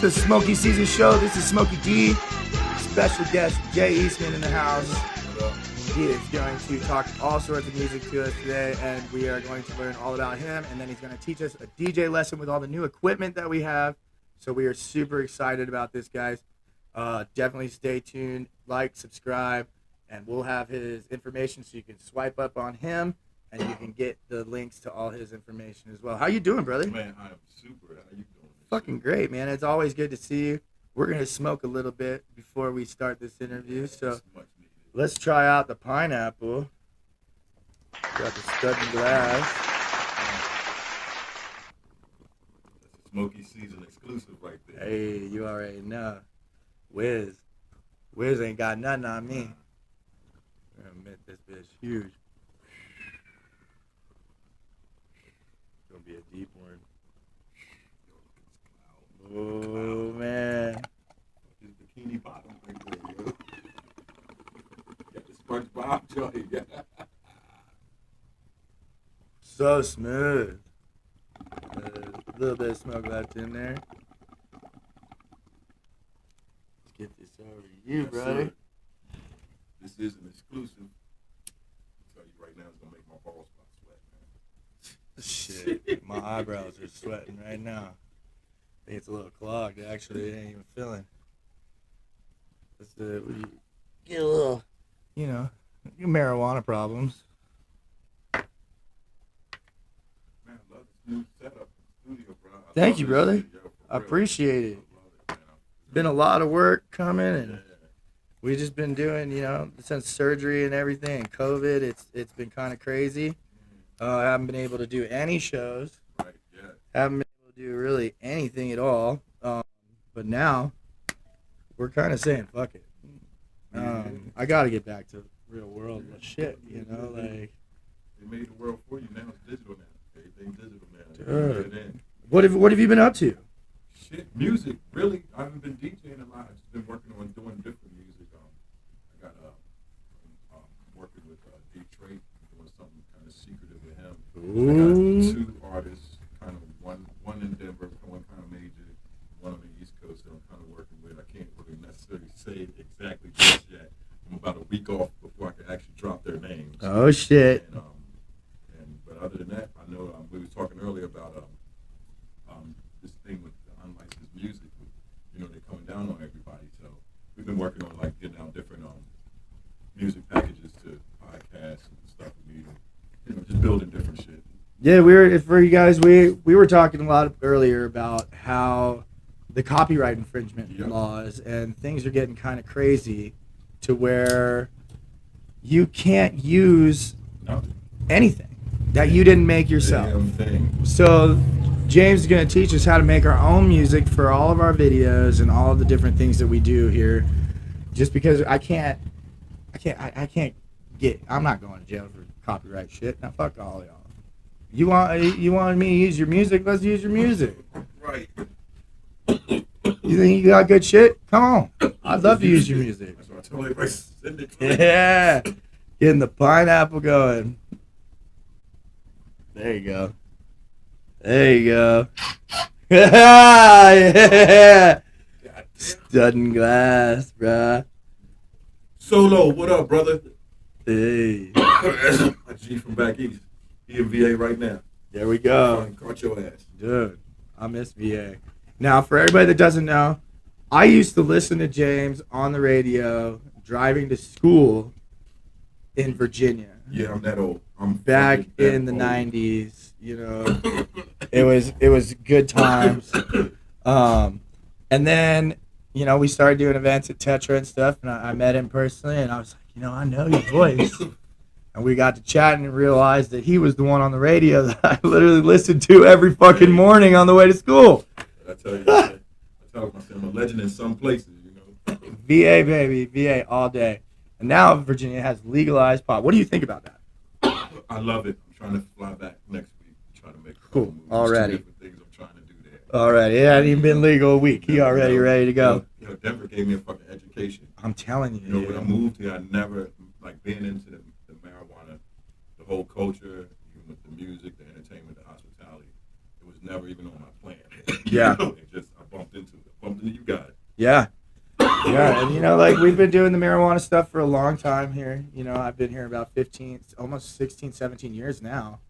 the Smokey Season Show. This is Smokey D. Special guest J Eastman in the house. He is going to talk all sorts of music to us today, and we are going to learn all about him. And then he's going to teach us a DJ lesson with all the new equipment that we have. So we are super excited about this, guys. Definitely stay tuned, like, subscribe, and we'll have his information so you can swipe up on him, and you can get the links to all his information as well. How you doing, brother? Man, I am super. How you doing? Fucking great, man. It's always good to see you. We're going to smoke a little bit before we start this interview, so let's try out the pineapple. Got the stud and glass. That's a Smokey Season exclusive right there. Hey, you already know. Wiz ain't got nothing on me. I'm gonna admit this bitch huge. It's gonna be a deep one. Oh man. His bikini bottom right there, yo. Got the SpongeBob joint. Yeah. So smooth. A little bit of smoke left in there. Let's get this over to you, Yes, brother. sir. This is an exclusive. I'll tell you right now, it's gonna make my balls start sweating, man. Shit, my eyebrows are sweating right now. I think it's a little clogged. Actually, it ain't even feeling. We get a little, marijuana problems. Man, I love this new setup in the studio, bro. Thank you, brother. Shit, yo, for I real. appreciate it. I love it, man. Been a lot of work coming, and Yeah. we just been doing, since surgery and everything, and COVID. It's been kind of crazy. I haven't been able to do any shows. Right, yeah. Haven't been able to do really anything at all. But now we're kind of saying fuck it. I got to get back to real world shit. They made the world for you. Now it's digital now. Everything's digital now. Dude. Get in. What have you been up to? Shit, music. Really, I haven't been DJing a lot. I've just been working on doing different music. I got working with Detroit, doing something kind of secretive with him. Ooh. I got two artists, kind of one in Denver, one kind of major, one on the East Coast that I'm kind of working with. I can't really necessarily say exactly just yet. I'm about a week off before I can actually drop their names. Oh shit! But other than that, I know we were talking earlier about this thing with the unlicensed music. They're coming down on everybody. So we've been working on getting out different music packages to podcasts and stuff. Just building different shit. Yeah, for you guys, we were talking a lot earlier about how the copyright infringement laws and things are getting kind of crazy to where you can't use anything that you didn't make yourself. Damn thing. So James is going to teach us how to make our own music for all of our videos and all of the different things that we do here. Just because I'm not going to jail for copyright shit. Now fuck all y'all. You want me to use your music? Let's use your music. Right. You think you got good shit? Come on. I'd love to use your music. That's what I tell everybody. Send it to me. Yeah. Getting the pineapple going. There you go. Yeah. Stud and glass, bruh. Solo, what up, brother? Hey. A G from back east. He in VA right now. There we go. Caught your ass. Dude, I miss VA. Now, for everybody that doesn't know, I used to listen to James on the radio driving to school in Virginia. Yeah, I'm that old. I'm Back in the old. 90s, it was good times. And then, we started doing events at Tetra and stuff, and I met him personally, and I was like, I know your voice. And we got to chatting and realized that he was the one on the radio that I literally listened to every fucking morning on the way to school. I tell you, man. I tell myself I'm a legend in some places, VA, baby. VA all day. And now Virginia has legalized pot. What do you think about that? I love it. I'm trying to fly back next week. Trying to make a Cool. couple moves. Already. 2 different things I'm trying to do there. Alright, it hadn't even been legal a week. He already ready to go. Denver gave me a fucking education. I'm telling you. When I moved here, I never, being into the marijuana, the whole culture, even with the music, the entertainment, the hospitality, it was never even on my plan. Yeah. I bumped into Yeah. Yeah, and like we've been doing the marijuana stuff for a long time here. I've been here about 15, almost 16, 17 years now.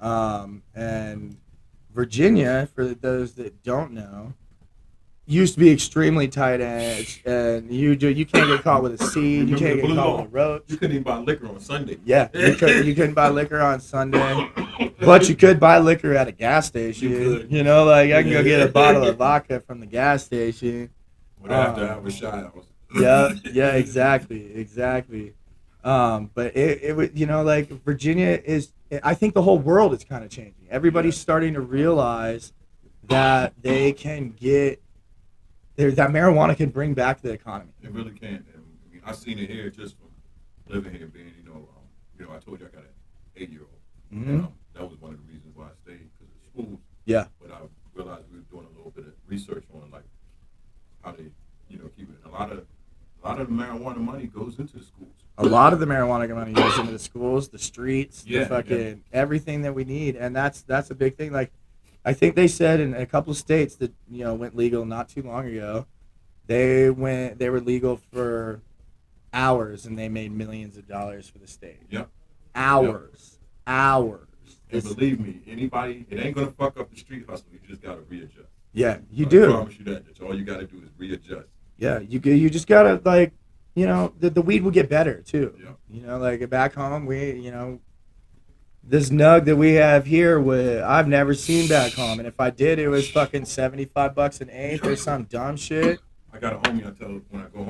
And Virginia, for those that don't know, used to be extremely tight edge, and you can't get caught with a seed, you can't get caught with a roach. You couldn't even buy liquor on Sunday. Yeah, you couldn't buy liquor on Sunday, but you could buy liquor at a gas station. You could. Like I can go get a bottle of vodka from the gas station. But after I was shy, Yeah, exactly. But it was, like Virginia is. I think the whole world is kind of changing. Everybody's starting to realize that they can get that marijuana can bring back the economy. It really can. I mean, I've seen it here just from living here, being I told you I got an 8-year-old. Mm-hmm. And, that was one of the reasons why I stayed, because of school. Yeah. But I realized we were doing a little bit of research on like how they keep it. A lot of the marijuana money goes into the schools. A lot of the marijuana money goes into the schools, the streets, the fucking everything that we need, and that's a big thing. Like, I think they said in a couple of states that went legal not too long ago, they were legal for hours and they made millions of dollars for the state. Yep. Hours. And believe me, it ain't gonna fuck up the street hustle. You just gotta readjust. Yeah, you do. I promise you that. That's all you gotta do is readjust. Yeah, you just gotta the weed will get better too. Yeah. Like back home, we this nug that we have here, I've never seen back home, and if I did, it was fucking $75 an eighth or some dumb shit. I got a homie. I tell her when I go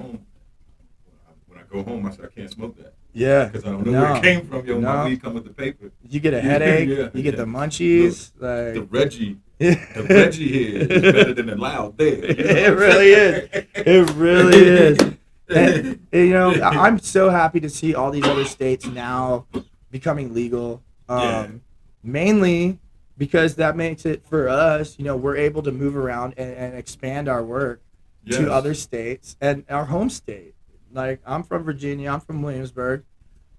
home, I say I can't smoke that. Yeah, because I don't know where it came from. My weed come with the paper. You get a headache. You get the munchies. Like the Reggie here is better than the loud there. It really is. It really is. And, I'm so happy to see all these other states now becoming legal. Mainly because that makes it for us. We're able to move around and expand our work to other states and our home state. Like, I'm from Virginia. I'm from Williamsburg.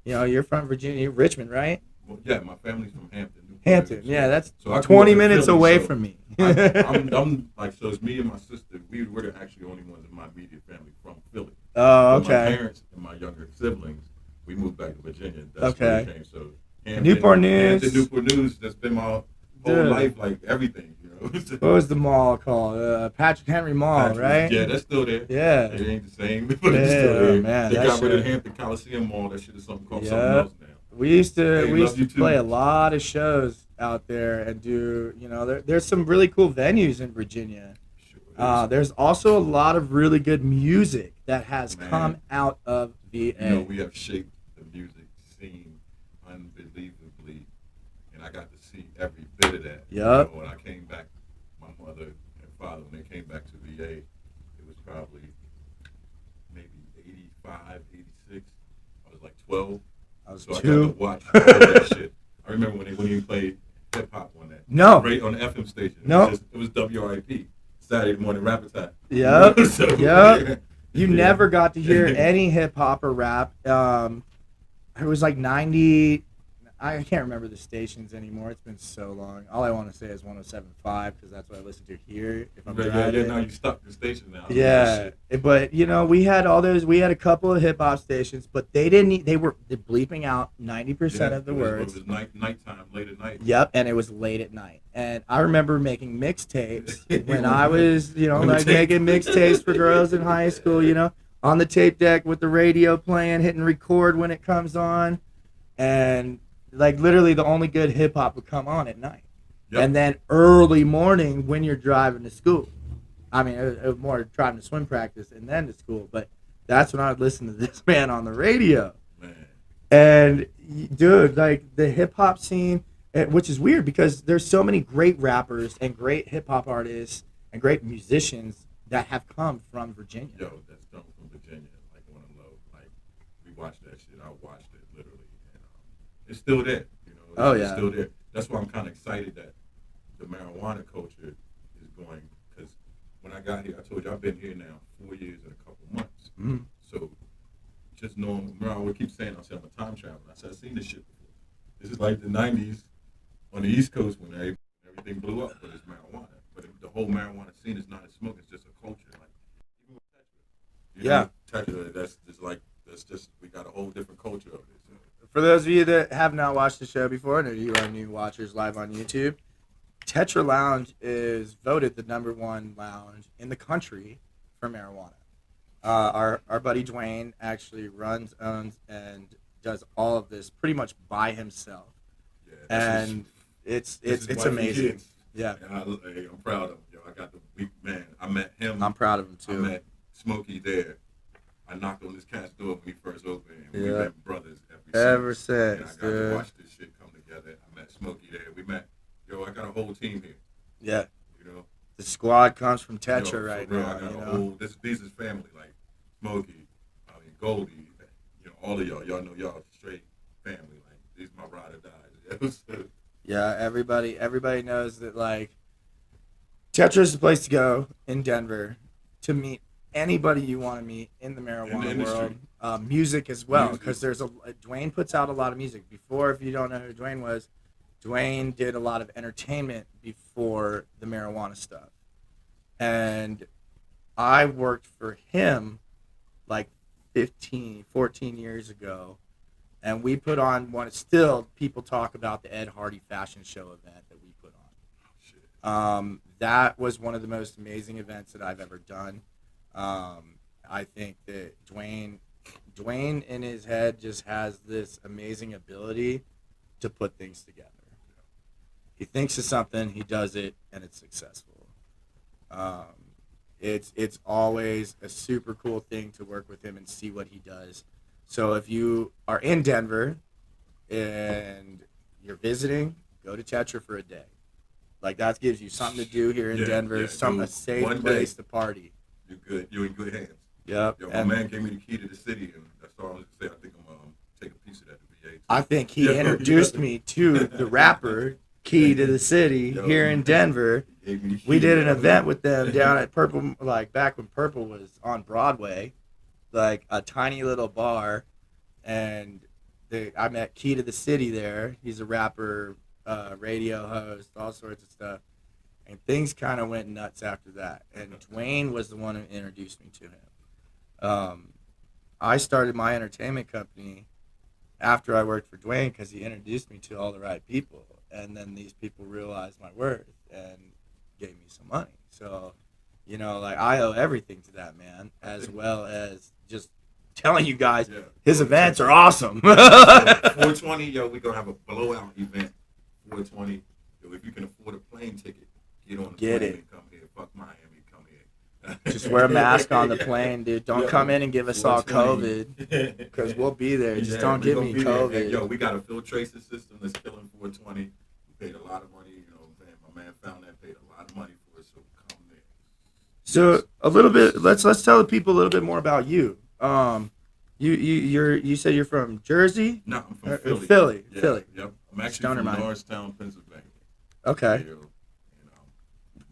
You're from Virginia, Richmond, right? Well, yeah, my family's from Hampton. Hampton, yeah, that's 20 minutes away from me. I'm like, so it's me and my sister. We're the actually only ones in my immediate family from Philly. Oh, okay. My parents and my younger siblings, we moved back to Virginia. That's where we came. So Newport News. Newport News. That's been my whole life, like everything. What was the mall called? Patrick Henry Mall, right? Yeah, that's still there. Yeah. It ain't the same, but it's still there. Man, they got rid of the Hampton Coliseum Mall. That shit is something called something else now. We used to play a lot of shows out there and do, there's some really cool venues in Virginia. Sure there's also a lot of really good music that has come out of VA. We have shaped the music scene unbelievably, and I got to see every bit of that. Yep. When I came back, my mother and father, when they came back to VA, it was probably maybe 85, 86. I was like 12. I was 2. I got to watch all that shit. I remember when they wouldn't even play hip hop on that. No. Right on the FM station. No. It was WRIP, Saturday morning rap attack. Yep. Yep. You never got to hear any hip hop or rap. It was like 90. I can't remember the stations anymore. It's been so long. All I want to say is 107.5 because that's what I listen to here. If I'm driving. Now you stuck the station now. Yeah, but we had all those. We had a couple of hip hop stations, but they didn't. They were bleeping out 90% of the words. It was nighttime, late at night. Yep, and it was late at night. And I remember making mixtapes when I was, making mixtapes for girls in high school. On the tape deck with the radio playing, hitting record when it comes on, and like literally the only good hip hop would come on at night. Yep. And then early morning when you're driving to school. I mean, it was more driving to swim practice and then to school, but that's when I would listen to this man on the radio. Man. And dude, like the hip hop scene, which is weird because there's so many great rappers and great hip hop artists and great musicians that have come from Virginia. Yo, that's come from Virginia, like on a low. Like we watched that shit. I watched it literally. It's still there, It's still there. That's why I'm kind of excited that the marijuana culture is going. Because when I got here, I told you I've been here now 4 years and a couple months. Mm-hmm. So just knowing, I would keep saying, I'm a time traveler. I said I've seen this shit before. This is like the '90s on the East Coast when everything blew up, but it's marijuana. But the whole marijuana scene is not a smoke; it's just a culture. Like even with know, that's just we got a whole different culture of it. So. For those of you that have not watched the show before, and you are new watchers live on YouTube, Tetra Lounge is voted the #1 lounge in the country for marijuana. Our buddy Dwayne actually runs, owns, and does all of this pretty much by himself, and it's amazing. Yeah, and I'm proud of him. Yo, I got the weak man. I met him. I'm proud of him too. I met Smokey there. I knocked on this cat's door when he first opened, and we've been brothers ever since. And I got to watch this shit come together. I met Smokey there. We met. Yo, I got a whole team here. Yeah. You know, the squad comes from Tetra right real, now. I got a whole. These is family. Like Smokey, Goldie. You know, all of y'all. Y'all know y'all straight family. Like these my ride or dies. Yeah, everybody knows that like Tetra is the place to go in Denver to meet anybody you want to meet in the marijuana world. Music as well, because there's Dwayne puts out a lot of music. Before, if you don't know who Dwayne was, Dwayne did a lot of entertainment before the marijuana stuff. And I worked for him like 14 years ago. And we put on still people talk about the Ed Hardy fashion show event that we put on. That was one of the most amazing events that I've ever done. I think that Dwayne in his head just has this amazing ability to put things together. He thinks of something, he does it, and it's successful. It's always a super cool thing to work with him and see what he does. So if you are in Denver and you're visiting, go to Tetra for a day. Like that gives you something to do here in Denver, a safe place to party. You're good. You're in good hands. Yep. Yo, my man gave me the key to the city, and that's all I'm going to say. I think I'm going to take a piece of that to VA. I think he introduced me to the rapper Key to the City here in Denver. We did an event with them down at Purple, like back when Purple was on Broadway, like a tiny little bar, and I met Key to the City there. He's a rapper, radio host, all sorts of stuff. And things kind of went nuts after that. And Dwayne was the one who introduced me to him. I started my entertainment company after I worked for Dwayne because he introduced me to all the right people. And then these people realized my worth and gave me some money. So, you know, like I owe everything to that man, as well as just telling you guys his events are awesome. 420, yo, we're going to have a blowout event. 420, yo, if you can afford a plane ticket, get on the plane and come here. Fuck Miami, come here. Just wear a mask on the plane, dude. Don't come in and give us all COVID, because we'll be there. Just don't give me COVID. And, yo, we got a filtration system that's killing 420. We paid a lot of money, you know what I'm saying? My man found that, paid a lot of money for it, so come there. So a little bit, let's tell the people a little bit more about you. You said you're from Jersey? No, I'm from Philly. Philly. Yep. I'm actually from Norristown, Pennsylvania. Okay.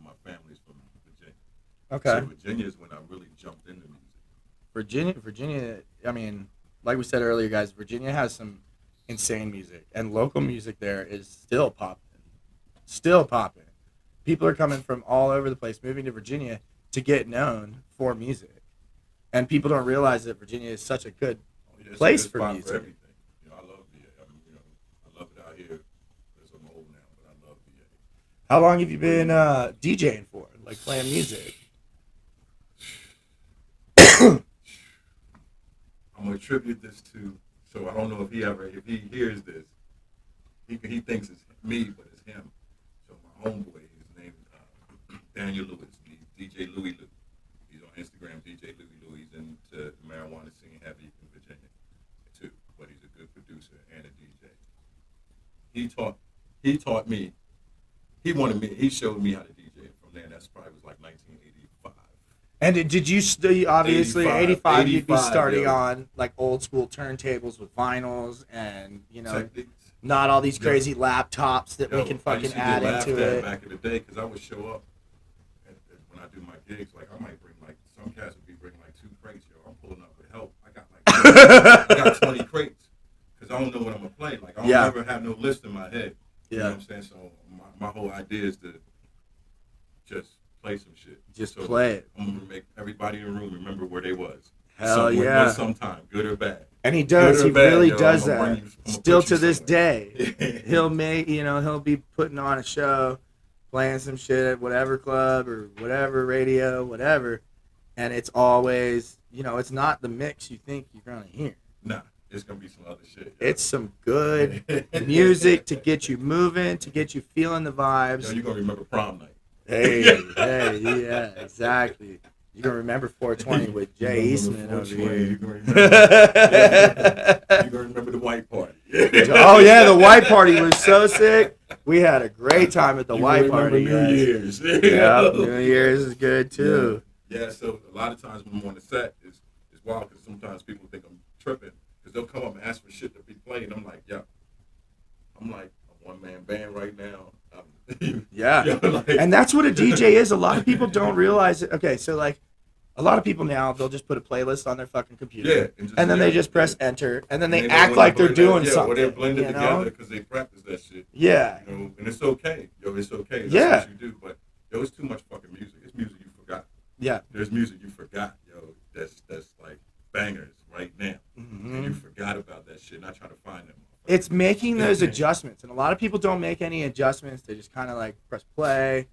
My family's from Virginia. Okay. So Virginia is when I really jumped into Virginia. music. I mean, like we said earlier, guys, Virginia has some insane music, and local music there is still popping. People are coming from all over the place, moving to Virginia to get known for music, and people don't realize that Virginia is such a good place for music. For everything. You know, I love VA. I love it out here. Because I'm old now, but I love VA. How long have you been DJing for? Like playing music? I'm gonna attribute this to. So I don't know if he hears this, he thinks it's me, but it's him. So my homeboy, his name is Daniel Lewis. He's DJ Louie Lou. He's on Instagram, DJ Louie Lou. He's into the marijuana scene heavy in Virginia too, but he's a good producer and a DJ. He taught me. He showed me how to DJ. From there, that's probably was like 1985. And did you obviously 85 you'd be starting yo. on like old school turntables with vinyls and not all these crazy laptops that we can fucking add into it. Back in the day, because I would show up when I do my gigs, like I might bring like some cats would be bringing like 2 crates. Yo, I'm pulling up with help. I got 20 crates because I don't know what I'm gonna play. Like I don't ever have no list in my head. You know what I'm saying? So my whole idea is to just play some shit. Just so play it. I'm gonna make everybody in the room remember where they was. Hell yeah. Sometime, good or bad. And he does. He really does that. Still to this somewhere. day, he'll be putting on a show, playing some shit at whatever club or whatever radio, whatever, and it's always, it's not the mix you think you're gonna hear. Nah, it's gonna be some other shit. It's some good music to get you moving, to get you feeling the vibes. You're gonna remember prom night. Hey, yeah, exactly. You're going to remember 420 with J Eastman over here. You're gonna remember the white party. Oh, yeah, the white party was so sick. We had a great time at the white party. New Year's. Yeah, New Year's is good, too. Yeah, so a lot of times when I'm on the set, it's wild because sometimes people think I'm tripping because they'll come up and ask for shit to be played. I'm like, yeah. I'm like a one-man band right now. Yeah. And that's what a DJ is. A lot of people don't realize it. Okay, so like a lot of people now, they'll just put a playlist on their fucking computer. Yeah, and then they just press enter, and then they act like they're doing something. Or they're blended together because they practice that shit. Yeah. And it's okay. It's okay. That's what you do. But it's too much fucking music. It's music you forgot. Yeah. There's music you forgot, that's like bangers right now. Mm-hmm. And you forgot about that shit, not trying to find them. It's making those adjustments, and a lot of people don't make any adjustments. They just kind of like press play.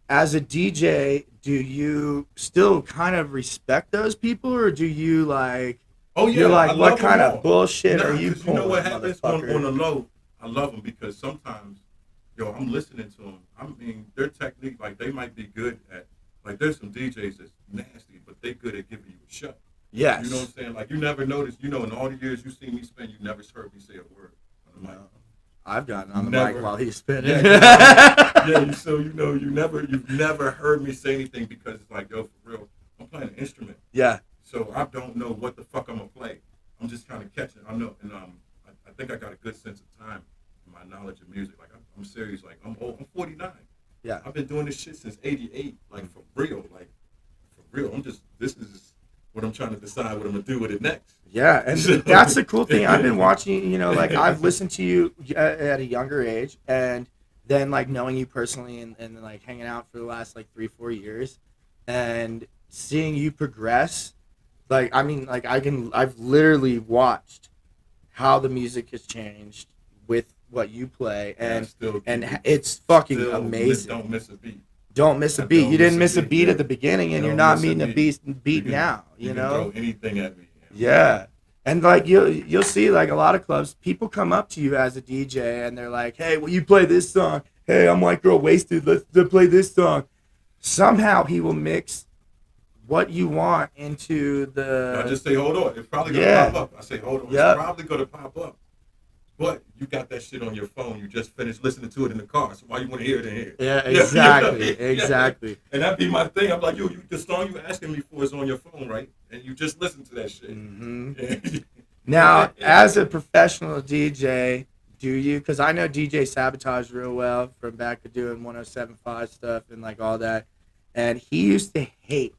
As a DJ, do you still kind of respect those people, or do you like? Oh yeah, you're like, what kind of bullshit are you pulling? You know what happens on the low? I love them because sometimes, I'm listening to them. I mean, their technique, like they might be good at, like there's some DJs that's nasty, but they good at giving you a show. Yes. You know what I'm saying? Like, you never noticed, in all the years you seen me spend, you never heard me say a word on the mic. I've gotten on the mic while he's spinning. So, you've never heard me say anything because it's like, for real, I'm playing an instrument. Yeah. So I don't know what the fuck I'm going to play. I'm just trying to catch it. I know, and I think I got a good sense of time in my knowledge of music. Like, I'm serious. Like, I'm old. I'm 49. Yeah. I've been doing this shit since 88. Like, for real. This is what I'm trying to decide what I'm going to do with it next. Yeah, and that's the cool thing. I've been watching, like I've listened to you at a younger age, and then like knowing you personally and like hanging out for the last like 3-4 years and seeing you progress. Like, I mean, like I've literally watched how the music has changed with what you play, and it's fucking amazing. Don't miss a beat. Don't miss a beat. You didn't miss a beat at the beginning, and you're not meeting a beat now. You know, throw anything at me. Yeah, and like you'll see like a lot of clubs, people come up to you as a DJ, and they're like, "Hey, will you play this song? Hey, I'm white girl wasted. Let's play this song." Somehow he will mix what you want into the. I just say, hold on. It's probably gonna pop up. I say, hold on. It's probably gonna pop up. But you got that shit on your phone. You just finished listening to it in the car. So why you want to hear it in here? Yeah, exactly, exactly. And that'd be my thing. I'm like, the song you asking me for is on your phone, right? And you just listen to that shit. Mm-hmm. Now, as a professional DJ, do you? Because I know DJ Sabotage real well from back to doing 107.5 stuff and like all that. And he used to hate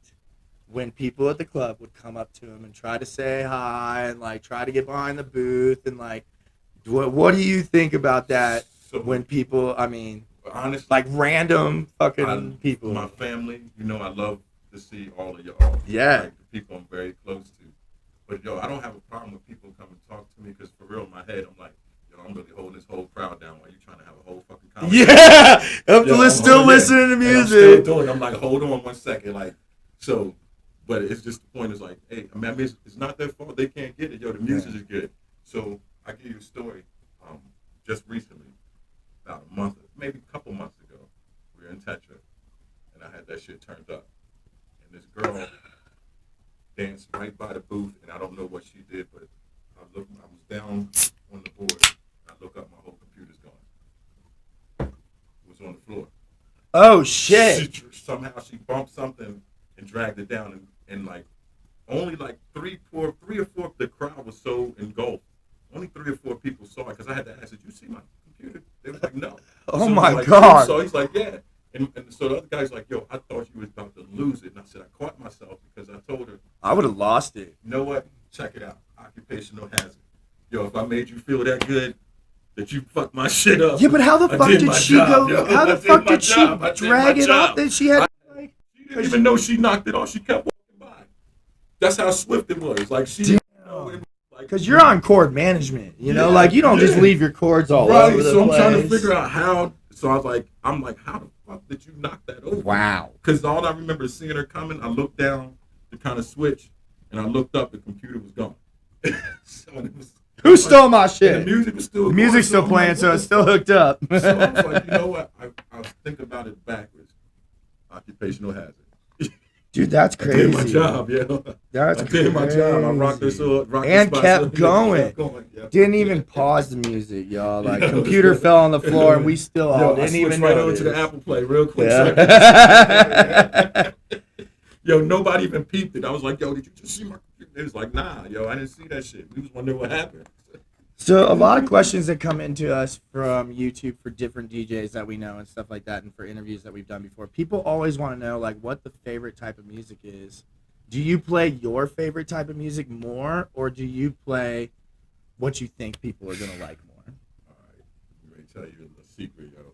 when people at the club would come up to him and try to say hi and like try to get behind the booth and like. What do you think about that when people, I mean, honestly, like random fucking people? My family, I love to see all of y'all. Yeah. Like the people I'm very close to. But, I don't have a problem with people coming to talk to me because for real, in my head, I'm like, I'm really holding this whole crowd down while you're trying to have a whole fucking conversation. Yeah. I'm still listening to music. I'm still doing it. I'm like, hold on 1 second. Like, so, but it's just the point is like, hey, I mean, it's not their fault. They can't get it. The music is good. So, I give you a story. Just recently, about a month, maybe a couple months ago, we were in Tetra, and I had that shit turned up. And this girl danced right by the booth, and I don't know what she did, but I was down on the board. I look up, my whole computer's gone. It was on the floor. Oh shit! Somehow she bumped something and dragged it down, and like only like three or four of the crowd was so engulfed. Only 3 or 4 people saw it because I had to ask, did you see my computer? They were like, no. Oh my God. So he's like, yeah. And so the other guy's like, yo, I thought you was about to lose it. And I said, I caught myself because I told her. I would have lost it. You know what? Check it out. Occupational hazard. Yo, if I made you feel that good, that you fucked my shit up. Yeah, but how the fuck did she go? How the fuck did she drag it off that she had? Like, she didn't even know she knocked it off. She kept walking by. That's how swift it was. Like she didn't know it was like. Because you're on chord management, you know, like you don't just leave your chords all over the place. So I'm trying to figure out how. So I was like, how the fuck did you knock that over? Wow. Because all I remember is seeing her coming. I looked down to kind of switch, and I looked up. The computer was gone. So it was. Who stole my shit? The music was still. The music's still playing, so it's still hooked up. So I was like, you know what? I was thinking about it backwards. Occupational hazard. Dude, that's crazy. I did my job, That's crazy. I did my job. I rocked this and kept going. Yeah. Didn't even pause the music, y'all. Like, computer fell on the floor, and we still all didn't even know. Right over to the Apple Play real quick. Yeah. Yo, nobody even peeped it. I was like, yo, did you just see my computer? It was like, nah, yo, I didn't see that shit. We was wondering what happened. So a lot of questions that come into us from YouTube for different DJs that we know and stuff like that, and for interviews that we've done before. People always want to know like what the favorite type of music is. Do you play your favorite type of music more, or do you play what you think people are gonna like more? All right, let me tell you a secret, yo.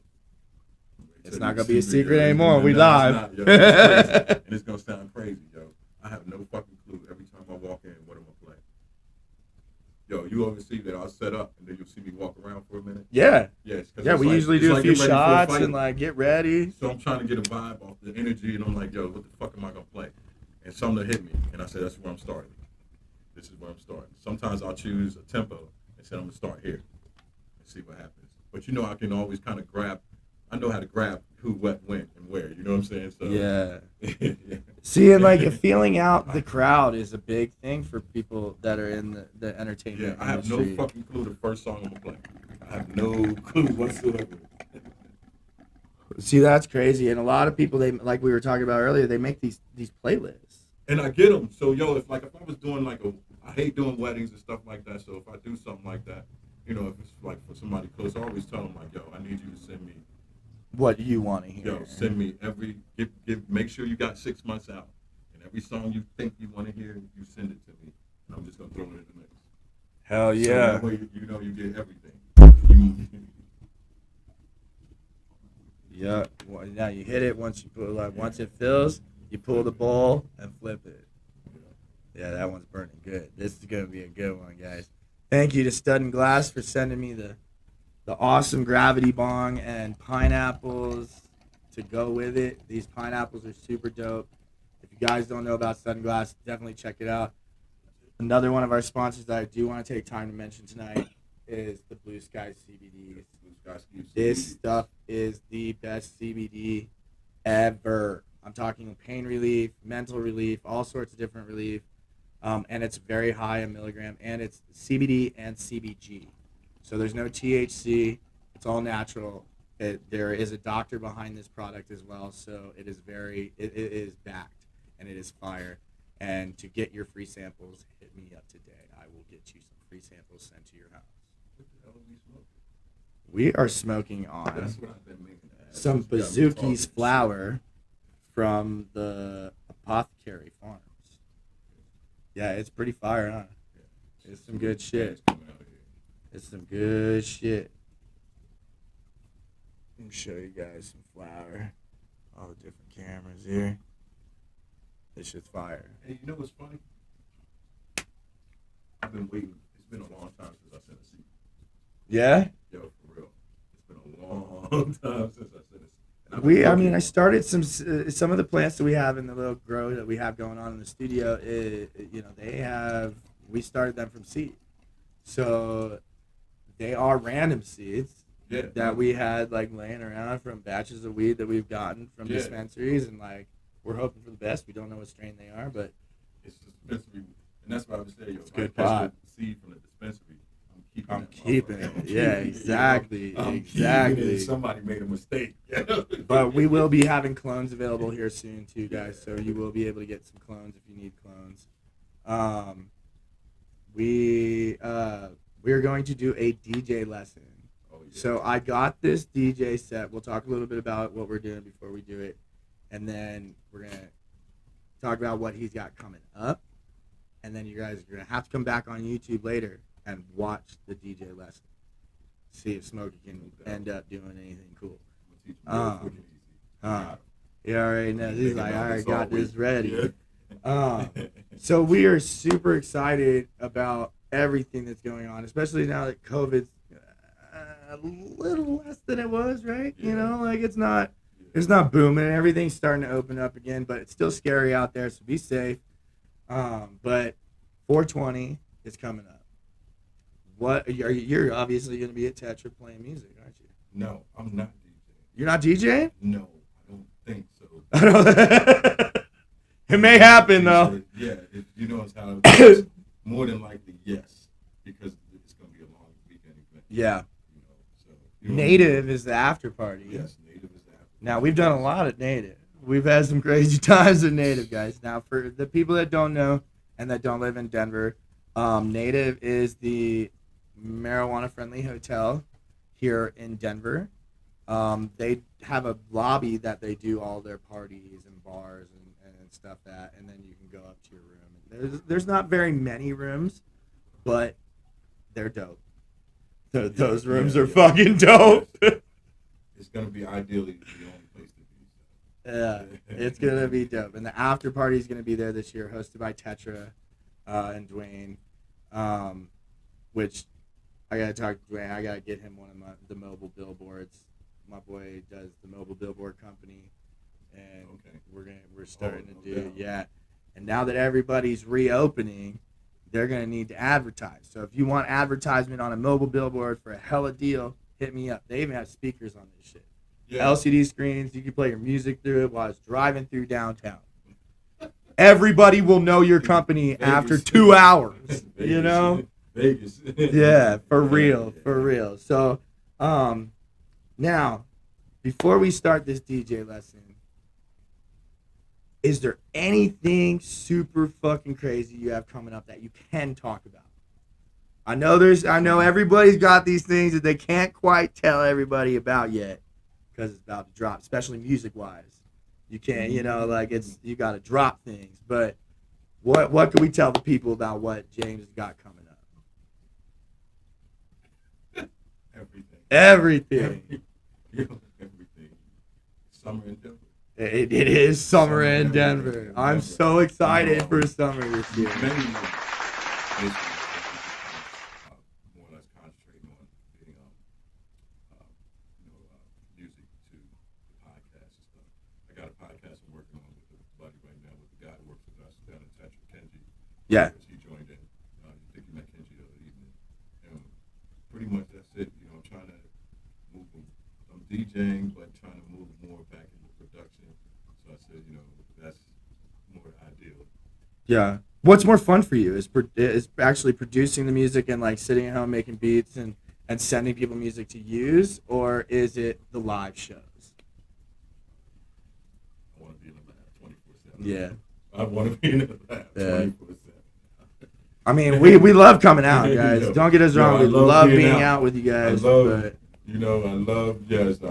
It's not gonna be a secret anymore. We live. Not, yo, it's crazy. And it's gonna sound crazy, yo. I have no fucking clue every time I walk in what I'm gonna play. Yo, you always see that I'll set up and then you'll see me walk around for a minute. Yeah. Yes. Yeah, we usually do a few shots and like get ready. So I'm trying to get a vibe off the energy, and I'm like, yo, what the fuck am I gonna play? And something hit me, and I said, that's where I'm starting. This is where I'm starting. Sometimes I'll choose a tempo and say I'm gonna start here and see what happens. But you know, I can always kind of grab. I know how to grab who, what, when, and where. You know what I'm saying? So yeah. See, and like feeling out the crowd is a big thing for people that are in the entertainment industry. I have no fucking clue the first song I'm gonna play. I have no clue whatsoever. See, that's crazy, and a lot of people, they like we were talking about earlier, they make these playlists. And I get them. So yo, if I was doing like I hate doing weddings and stuff like that. So if I do something like that, you know, if it's like for somebody close, I always tell them like, yo, I need you to send me what you want to hear. Yo, send me make sure you got 6 months out, and every song you think you want to hear, you send it to me, and I'm just gonna throw it in the mix. Hell yeah! So that way you know you get everything. Yeah. Well, now you hit it once you put once it fills, you pull the bowl and flip it. Yeah, that one's burning good. This is gonna be a good one, guys. Thank you to Stud and Glass for sending me the awesome gravity bong and pineapples to go with it. These pineapples are super dope. If you guys don't know about Stud and Glass, definitely check it out. Another one of our sponsors that I do want to take time to mention tonight is the Blue Sky CBD. This stuff is the best CBD ever. I'm talking pain relief, mental relief, all sorts of different relief. And it's very high in milligram, and it's CBD and CBG. So there's no THC. It's all natural. There is a doctor behind this product as well, so it is backed, and it is fire. And to get your free samples, hit me up today. I will get you some free samples sent to your house. What the hell are we smoking? We are smoking on some Bazooki's flower from the Apothecary Farms. Yeah, it's pretty fire, huh? It's some good shit. It's some good shit. Let me show you guys some flower. All the different cameras here. This shit's fire. Hey, you know what's funny? I've been waiting. It's been a long time since I sent a seed. Yeah? Yo, for real. It's been a long time since I sent a seed. I started some of the plants that we have in the little grow that we have going on in the studio. We started them from seed. So they are random seeds that we had like laying around from batches of weed that we've gotten from dispensaries, and like we're hoping for the best. We don't know what strain they are, but it's dispensary, and that's why I was saying, yo, it's good pot. Seed from the dispensary. I'm keeping it. Yeah, exactly. Exactly. Somebody made a mistake. But we will be having clones available here soon too, guys. So you will be able to get some clones if you need clones. We are going to do a DJ lesson. Oh, yeah. So I got this DJ set. We'll talk a little bit about what we're doing before we do it, and then we're gonna talk about what he's got coming up, and then you guys are gonna have to come back on YouTube later and watch the DJ lesson. see if Smokey can end up doing anything cool. Yeah, right now he's like, I already got this ready. So we are super excited about everything that's going on, especially now that COVID's a little less than it was, right? Yeah. You know, like it's not booming. Everything's starting to open up again, but it's still scary out there, so be safe. But 420 is coming up. What you're obviously going to be at Tetra playing music, aren't you? No, I'm not DJing. You're not DJing? No, I don't think so. It may happen though. Yeah, you know it's how it's more than likely yes, because it's going to be a long weekend event. Yeah. You know, so Native is the after party. Yes, Native is the after party. Now we've done a lot at Native. We've had some crazy times at Native, guys. Now for the people that don't know and that don't live in Denver, Native is the marijuana-friendly hotel here in Denver. They have a lobby that they do all their parties and bars and stuff that, and then you can go up to your room. And there's not very many rooms, but they're dope. Those rooms are fucking dope. It's gonna be ideally the only place to be. Yeah, it's gonna be dope. And the after party is gonna be there this year, hosted by Tetra and Dwayne. Which I gotta talk to Dwayne. I gotta get him one of the mobile billboards. My boy does the mobile billboard company, and we're starting to do And now that everybody's reopening, they're gonna need to advertise. So if you want advertisement on a mobile billboard for a hella deal, hit me up. They even have speakers on this shit. Yeah. LCD screens. You can play your music through it while it's driving through downtown. Everybody will know your company Vegas. After 2 hours. Vegas. You know. Vegas. Yeah, for real. So, now, before we start this DJ lesson, is there anything super fucking crazy you have coming up that you can talk about? I know everybody's got these things that they can't quite tell everybody about yet because it's about to drop, especially music-wise. You can't, you got to drop things. But what can we tell the people about what James has got coming up? Everything. Summer in Denver. It is summer in Denver. I'm so excited for summer this year. Many basically more or less concentrating on getting music to the podcast and stuff. I got a podcast I'm working on with a buddy right now with the guy who works with us down in Tetra, Kenji. Yeah. He joined in. I think you met Kenji the other evening. And pretty much that's it. I'm trying to move. I'm DJing, but trying to move more back into production. So I said, that's more ideal. Yeah. What's more fun for you? Is actually producing the music and like sitting at home making beats and sending people music to use, or is it the live shows? I want to be in the lab 24/7. Yeah. I want to be in the lab 24/7. I mean, we love coming out, guys. Don't get us wrong. We love being out with you guys.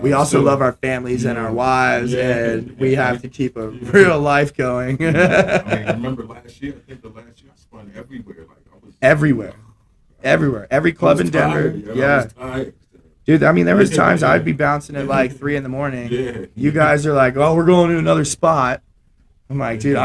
We also love our families and our wives, and we have to keep a real life going. I remember last year. I think the last year I spun everywhere. Everywhere. Every club in Denver. Yeah. Dude, I mean, there was times I'd be bouncing at like 3 a.m. Yeah. You guys are like, "Oh, we're going to another spot." I'm like, dude,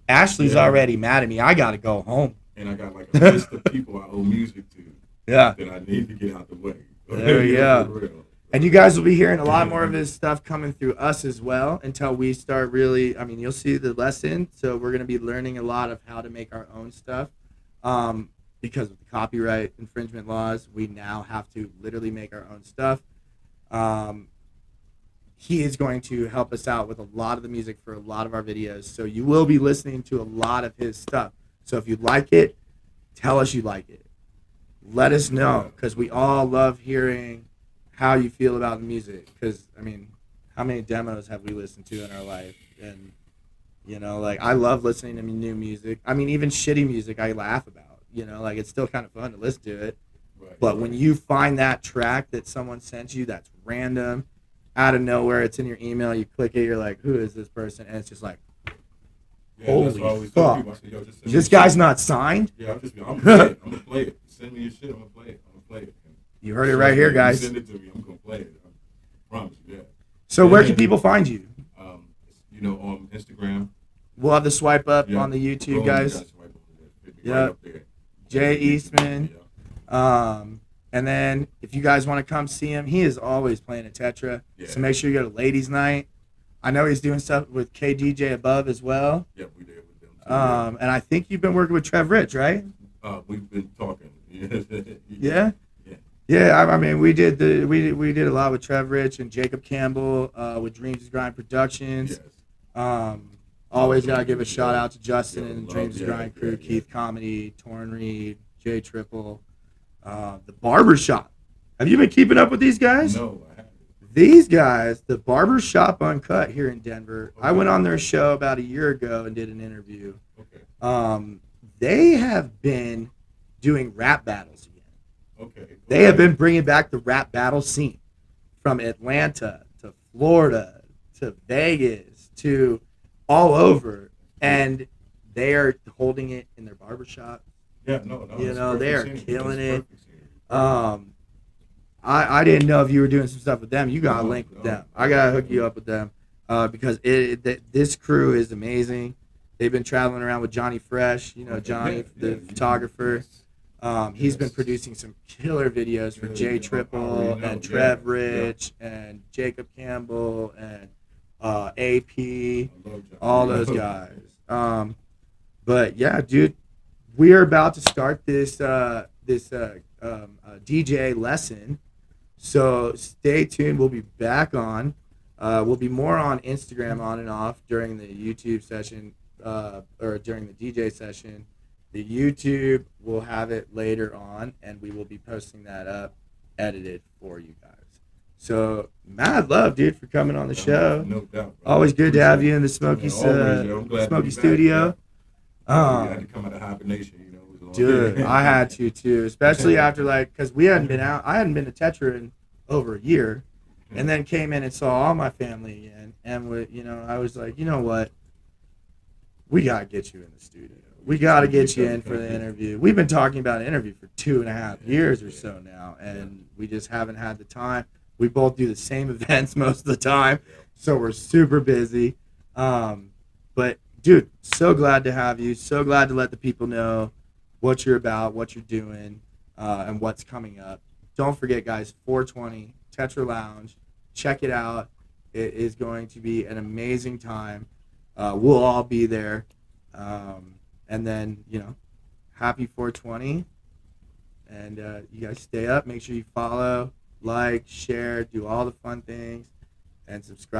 Ashley's already mad at me. I gotta go home. And I got like a list of people I owe music to. Yeah. That I need to get out the way. There we go. And you guys will be hearing a lot more of his stuff coming through us as well until we start really, I mean, you'll see the lesson. So we're going to be learning a lot of how to make our own stuff. Because of the copyright infringement laws, we now have to literally make our own stuff. He is going to help us out with a lot of the music for a lot of our videos. So you will be listening to a lot of his stuff. So if you like it, tell us you like it. Let us know, because we all love hearing how you feel about the music. Because, I mean, how many demos have we listened to in our life? And, I love listening to new music. I mean, even shitty music I laugh about. It's still kind of fun to listen to it. Right, but when you find that track that someone sent you that's random, out of nowhere, it's in your email, you click it, you're like, who is this person? And it's just like, holy fuck. This guy's not signed? Yeah, I'm gonna play it. Send me your shit, I'm gonna play it. You heard it right here, guys. Send it to me. I'm gonna play it. I promise you that. So where can people find you? On Instagram. We'll have the swipe up on the YouTube, guys. Yeah. Right J Eastman. And then if you guys want to come see him, he is always playing at Tetra. Yeah. So make sure you go to Ladies Night. I know he's doing stuff with KDJ Above as well. Yeah, we did with them too. And I think you've been working with Trev Rich, right? We've been talking. Yeah. Yeah, I mean, we did a lot with Trev Rich and Jacob Campbell with Dreams is Grind Productions. Yes. Always gotta give a shout out to Justin and Dreams is Grind crew, Keith Comedy, Torn Reed, Jay Triple, the Barbershop. Have you been keeping up with these guys? No, I haven't. These guys, the Barbershop Uncut here in Denver. Okay. I went on their show about a year ago and did an interview. Okay. They have been doing rap battles again. Okay. They have been bringing back the rap battle scene from Atlanta to Florida to Vegas to all over, and they are holding it in their barbershop. Yeah, no. You know, they are killing it. I didn't know if you were doing some stuff with them. You got to link with them. I got to hook you up with them because this crew is amazing. They've been traveling around with Johnny Fresh, you know, Johnny, the photographer. He's been producing some killer videos for Jay Triple and Trev Rich and Jacob Campbell and AP, all those guys. But yeah, dude, we are about to start this DJ lesson. So stay tuned. We'll be back on. We'll be more on Instagram on and off during the YouTube session or during the DJ session. The YouTube, we'll have it later on, and we will be posting that up, edited for you guys. So, mad love, dude, for coming on the show. No doubt. Always good to have you in the Smokey studio. You had to come out of hibernation, you know. Dude, I had to too, especially after because we hadn't been out. I hadn't been to Tetra in over a year, and then came in and saw all my family again, and I was like, you know what? We gotta get you in the studio. We got to get you in for the interview. We've been talking about an interview for 2.5 years or so now, and we just haven't had the time. We both do the same events most of the time, so we're super busy. But, dude, so glad to have you. So glad to let the people know what you're about, what you're doing, and what's coming up. Don't forget, guys, 420, Tetra Lounge. Check it out. It is going to be an amazing time. We'll all be there. And then, happy 420. And you guys stay up. Make sure you follow, like, share, do all the fun things, and subscribe.